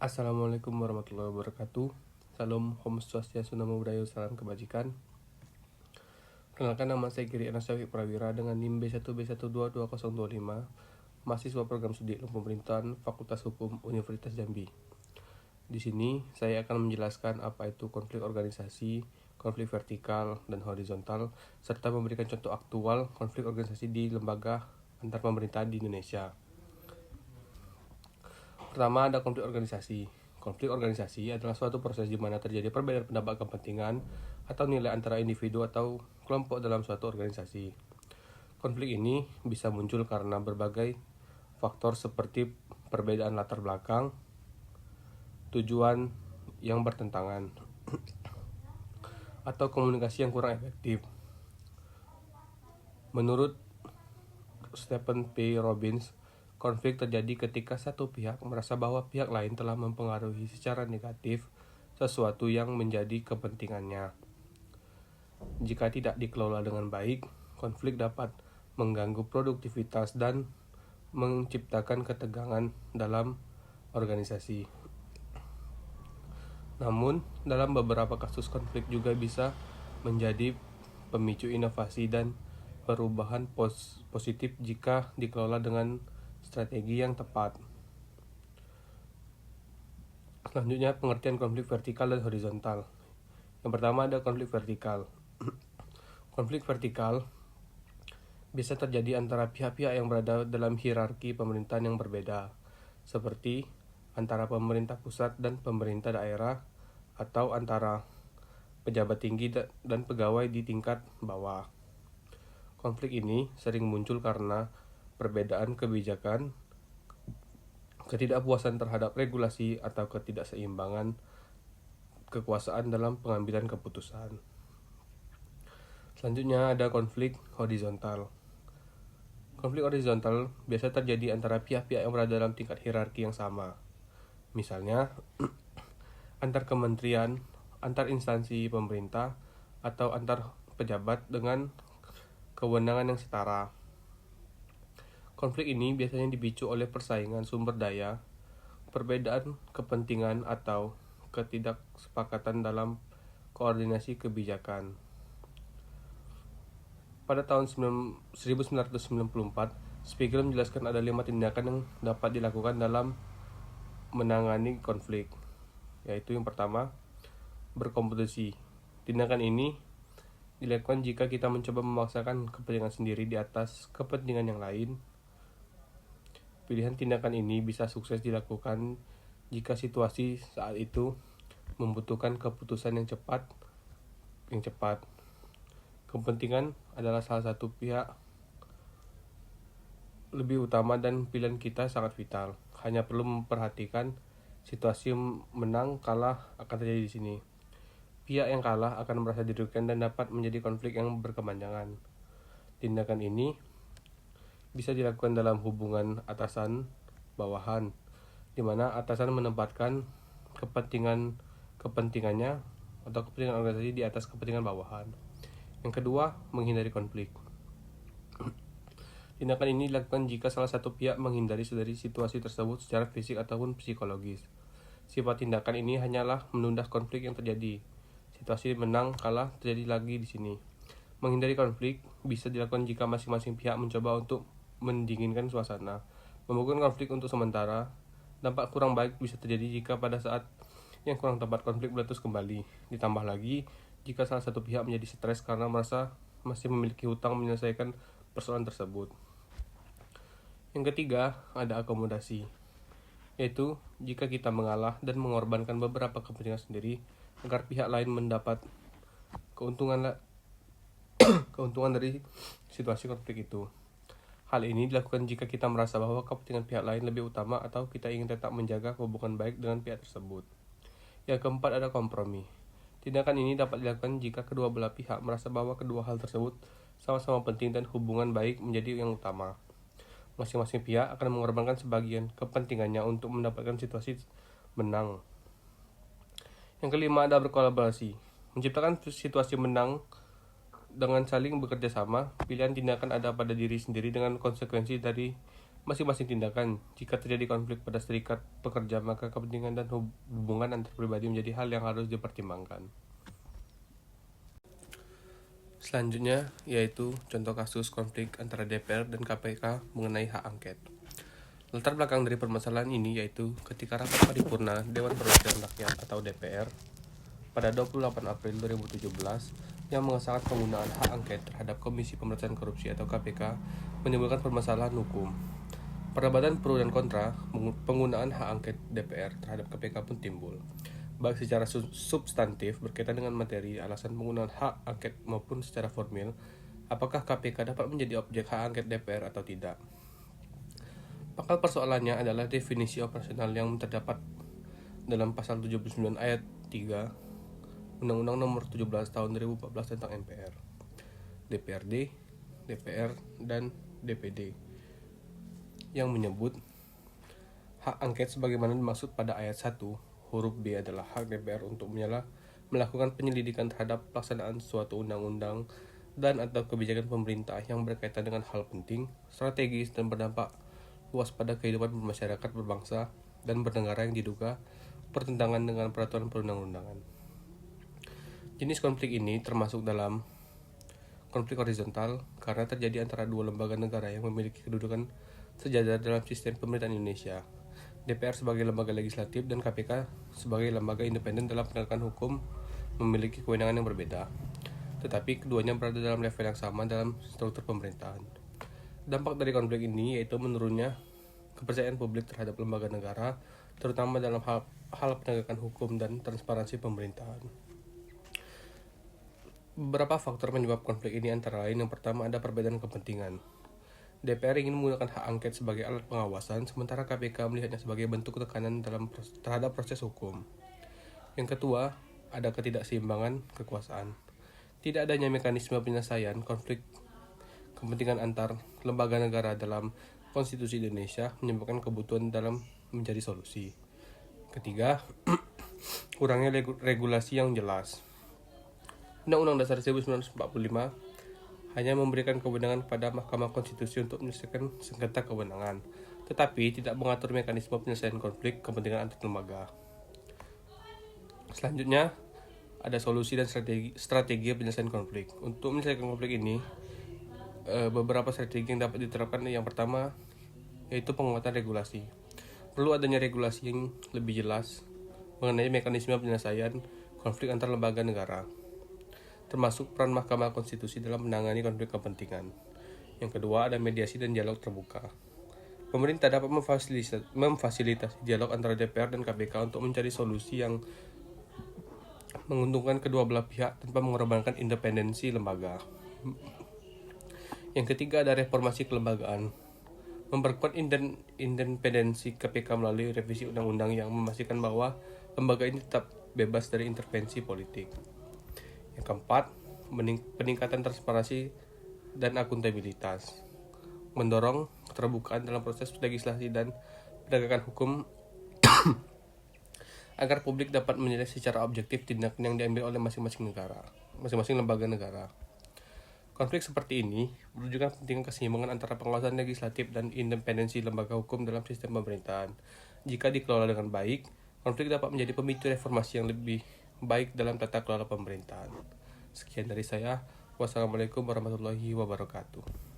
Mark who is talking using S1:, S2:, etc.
S1: Assalamualaikum warahmatullahi wabarakatuh. Salam Om Swastiastu, Namo Buddhaya, salam kebajikan. Perkenalkan, nama saya Giri Anastawi Prawira dengan NIM B1B1222025, mahasiswa program studi ilmu pemerintahan Fakultas Hukum Universitas Jambi. Di sini saya akan menjelaskan apa itu konflik organisasi, konflik vertikal dan horizontal, serta memberikan contoh aktual konflik organisasi di lembaga antar pemerintahan di Indonesia. Pertama, ada konflik organisasi. Konflik organisasi adalah suatu proses di mana terjadi perbedaan pendapat kepentingan atau nilai antara individu atau kelompok dalam suatu organisasi. Konflik ini bisa muncul karena berbagai faktor seperti perbedaan latar belakang, tujuan yang bertentangan, atau komunikasi yang kurang efektif. Menurut Stephen P. Robbins, konflik terjadi ketika satu pihak merasa bahwa pihak lain telah mempengaruhi secara negatif sesuatu yang menjadi kepentingannya. Jika tidak dikelola dengan baik, konflik dapat mengganggu produktivitas dan menciptakan ketegangan dalam organisasi. Namun, dalam beberapa kasus konflik juga bisa menjadi pemicu inovasi dan perubahan positif jika dikelola dengan strategi yang tepat. Selanjutnya, pengertian konflik vertikal dan horizontal. Yang pertama ada konflik vertikal. Konflik vertikal bisa terjadi antara pihak-pihak yang berada dalam hierarki pemerintahan yang berbeda, seperti antara pemerintah pusat dan pemerintah daerah, atau antara pejabat tinggi dan pegawai di tingkat bawah. Konflik ini sering muncul karena perbedaan kebijakan, ketidakpuasan terhadap regulasi, atau ketidakseimbangan kekuasaan dalam pengambilan keputusan. Selanjutnya ada konflik horizontal. Konflik horizontal biasa terjadi antara pihak-pihak yang berada dalam tingkat hierarki yang sama. Misalnya, antar kementerian, antar instansi pemerintah, atau antar pejabat dengan kewenangan yang setara. Konflik ini biasanya dipicu oleh persaingan sumber daya, perbedaan kepentingan, atau ketidaksepakatan dalam koordinasi kebijakan. Pada tahun 1994, Spiegel menjelaskan ada 5 tindakan yang dapat dilakukan dalam menangani konflik, yaitu yang pertama, berkompetisi. Tindakan ini dilakukan jika kita mencoba memaksakan kepentingan sendiri di atas kepentingan yang lain. Pilihan tindakan ini bisa sukses dilakukan jika situasi saat itu membutuhkan keputusan yang cepat. Kepentingan adalah salah satu pihak lebih utama dan pilihan kita sangat vital. Hanya perlu memperhatikan situasi menang kalah akan terjadi di sini. Pihak yang kalah akan merasa dirugikan dan dapat menjadi konflik yang berkepanjangan. Tindakan ini bisa dilakukan dalam hubungan atasan bawahan, di mana atasan menempatkan kepentingannya atau kepentingan organisasi di atas kepentingan bawahan. Yang kedua, menghindari konflik. Tindakan ini dilakukan jika salah satu pihak menghindari dari situasi tersebut secara fisik ataupun psikologis. Sifat tindakan ini hanyalah menunda konflik yang terjadi. Situasi menang kalah terjadi lagi di sini. Menghindari konflik bisa dilakukan jika masing-masing pihak mencoba untuk mendinginkan suasana, membuka konflik untuk sementara. Dampak kurang baik bisa terjadi jika pada saat yang kurang tepat konflik meletus kembali. Ditambah lagi jika salah satu pihak menjadi stres karena merasa masih memiliki hutang menyelesaikan persoalan tersebut. Yang ketiga, ada akomodasi, yaitu jika kita mengalah dan mengorbankan beberapa kepentingan sendiri agar pihak lain mendapat keuntungan dari situasi konflik itu. Hal ini dilakukan jika kita merasa bahwa kepentingan pihak lain lebih utama atau kita ingin tetap menjaga hubungan baik dengan pihak tersebut. Yang keempat, ada kompromi. Tindakan ini dapat dilakukan jika kedua belah pihak merasa bahwa kedua hal tersebut sama-sama penting dan hubungan baik menjadi yang utama. Masing-masing pihak akan mengorbankan sebagian kepentingannya untuk mendapatkan situasi menang. Yang kelima, ada berkolaborasi. Menciptakan situasi menang dengan saling bekerja sama. Pilihan tindakan ada pada diri sendiri dengan konsekuensi dari masing-masing tindakan. Jika terjadi konflik pada serikat pekerja, maka kepentingan dan hubungan antar pribadi menjadi hal yang harus dipertimbangkan. Selanjutnya yaitu contoh kasus konflik antara DPR dan KPK mengenai hak angket. Latar belakang dari permasalahan ini yaitu ketika rapat paripurna Dewan Perwakilan Rakyat atau DPR pada 28 April 2017 yang mengesahkan penggunaan hak angket terhadap Komisi Pemberantasan Korupsi atau KPK menimbulkan permasalahan hukum. Perdebatan pro dan kontra penggunaan hak angket DPR terhadap KPK pun timbul, baik secara substantif berkaitan dengan materi alasan penggunaan hak angket maupun secara formil, apakah KPK dapat menjadi objek hak angket DPR atau tidak. Pangkal persoalannya adalah definisi operasional yang terdapat dalam pasal 79 ayat 3 Undang-Undang Nomor 17 Tahun 2014 tentang MPR, DPRD, DPR, dan DPD yang menyebut hak angket sebagaimana dimaksud pada ayat 1 huruf B adalah hak DPR untuk melakukan penyelidikan terhadap pelaksanaan suatu undang-undang dan atau kebijakan pemerintah yang berkaitan dengan hal penting, strategis, dan berdampak luas pada kehidupan masyarakat berbangsa dan bernegara yang diduga bertentangan dengan peraturan perundang-undangan. Jenis konflik ini termasuk dalam konflik horizontal karena terjadi antara dua lembaga negara yang memiliki kedudukan sejajar dalam sistem pemerintahan Indonesia. DPR sebagai lembaga legislatif dan KPK sebagai lembaga independen dalam penegakan hukum memiliki kewenangan yang berbeda, tetapi keduanya berada dalam level yang sama dalam struktur pemerintahan. Dampak dari konflik ini yaitu menurunnya kepercayaan publik terhadap lembaga negara, terutama dalam hal penegakan hukum dan transparansi pemerintahan. Beberapa faktor penyebab konflik ini antara lain yang pertama ada perbedaan kepentingan. DPR ingin menggunakan hak angket sebagai alat pengawasan, sementara KPK melihatnya sebagai bentuk tekanan terhadap proses hukum. Yang kedua, ada ketidakseimbangan kekuasaan. Tidak adanya mekanisme penyelesaian konflik kepentingan antar lembaga negara dalam Konstitusi Indonesia menyebabkan kebutuhan dalam mencari solusi. Ketiga, kurangnya regulasi yang jelas. Undang-Undang Dasar 1945 hanya memberikan kewenangan kepada Mahkamah Konstitusi untuk menyelesaikan sengketa kewenangan, tetapi tidak mengatur mekanisme penyelesaian konflik kepentingan antar lembaga. Selanjutnya, ada solusi dan strategi penyelesaian konflik. Untuk menyelesaikan konflik ini, beberapa strategi yang dapat diterapkan. Yang pertama, yaitu penguatan regulasi. Perlu adanya regulasi yang lebih jelas mengenai mekanisme penyelesaian konflik antar lembaga negara, termasuk peran Mahkamah Konstitusi dalam menangani konflik kepentingan. Yang kedua, ada mediasi dan dialog terbuka. Pemerintah dapat memfasilitasi dialog antara DPR dan KPK untuk mencari solusi yang menguntungkan kedua belah pihak tanpa mengorbankan independensi lembaga. Yang ketiga, ada reformasi kelembagaan. Memperkuat independensi KPK melalui revisi undang-undang yang memastikan bahwa lembaga ini tetap bebas dari intervensi politik. Yang keempat, peningkatan transparansi dan akuntabilitas. Mendorong keterbukaan dalam proses legislasi dan penegakan hukum agar publik dapat menilai secara objektif tindakan yang diambil oleh masing-masing lembaga negara. Konflik seperti ini menunjukkan pentingnya keseimbangan antara pengawasan legislatif dan independensi lembaga hukum dalam sistem pemerintahan. Jika dikelola dengan baik, konflik dapat menjadi pemicu reformasi yang lebih baik dalam tata kelola pemerintahan. Sekian dari saya. Wassalamualaikum warahmatullahi wabarakatuh.